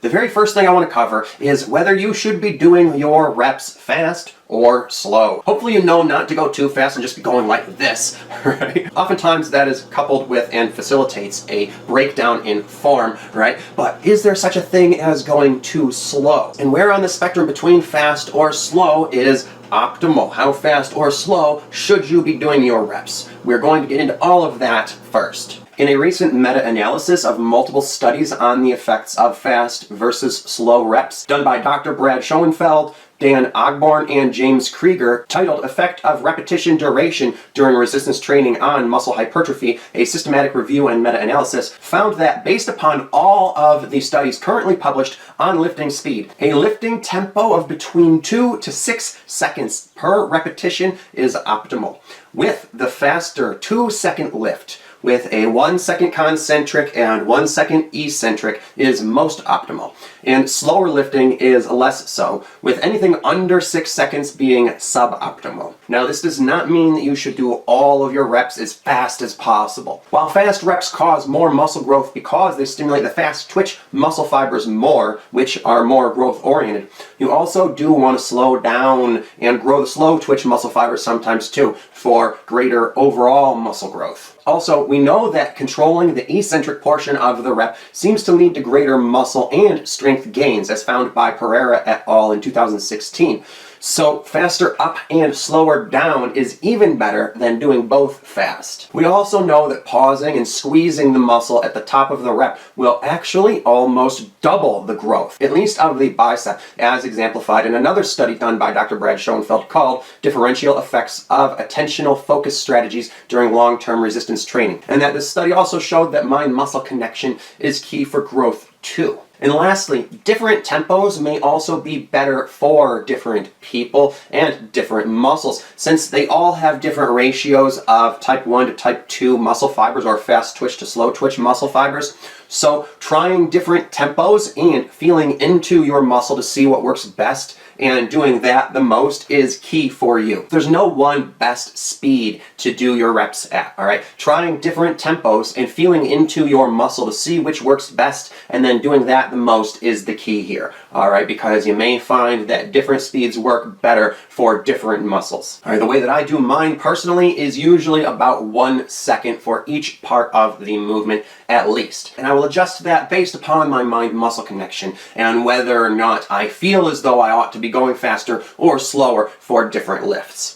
The very first thing I want to cover is whether you should be doing your reps fast or slow. Hopefully you know not to go too fast and just be going like this, right? Oftentimes that is coupled with and facilitates a breakdown in form, right? But is there such a thing as going too slow? And where on the spectrum between fast or slow is optimal? How fast or slow should you be doing your reps? We're going to get into all of that first. In a recent meta-analysis of multiple studies on the effects of fast versus slow reps, done by Dr. Brad Schoenfeld, Dan Ogborn, and James Krieger, titled Effect of Repetition Duration During Resistance Training on Muscle Hypertrophy, a Systematic Review and Meta-Analysis, found that based upon all of the studies currently published on lifting speed, a lifting tempo of between 2 to 6 seconds per repetition is optimal. With the faster 2-second lift, with a 1-second concentric and 1-second eccentric is most optimal. And slower lifting is less so, with anything under 6 seconds being suboptimal. Now, this does not mean that you should do all of your reps as fast as possible. While fast reps cause more muscle growth because they stimulate the fast twitch muscle fibers more, which are more growth oriented, you also do want to slow down and grow the slow twitch muscle fibers sometimes too, for greater overall muscle growth. Also, we know that controlling the eccentric portion of the rep seems to lead to greater muscle and strength gains, as found by Pereira et al. In 2016. So faster up and slower down is even better than doing both fast. We also know that pausing and squeezing the muscle at the top of the rep will actually almost double the growth, at least of the bicep, as exemplified in another study done by Dr. Brad Schoenfeld called Differential Effects of Attentional Focus Strategies During Long-Term Resistance Training. And that this study also showed that mind-muscle connection is key for growth too. And lastly, different tempos may also be better for different people and different muscles, since they all have different ratios of type 1 to type 2 muscle fibers, or fast twitch to slow twitch muscle fibers. So trying different tempos and feeling into your muscle to see what works best and doing that the most is key for you. There's no one best speed to do your reps at, all right? Trying different tempos and feeling into your muscle to see which works best and then doing that the most is the key here, all right? Because you may find that different speeds work better for different muscles. All right, the way that I do mine personally is usually about 1 second for each part of the movement at least. And I will adjust that based upon my mind-muscle connection and whether or not I feel as though I ought to be going faster or slower for different lifts.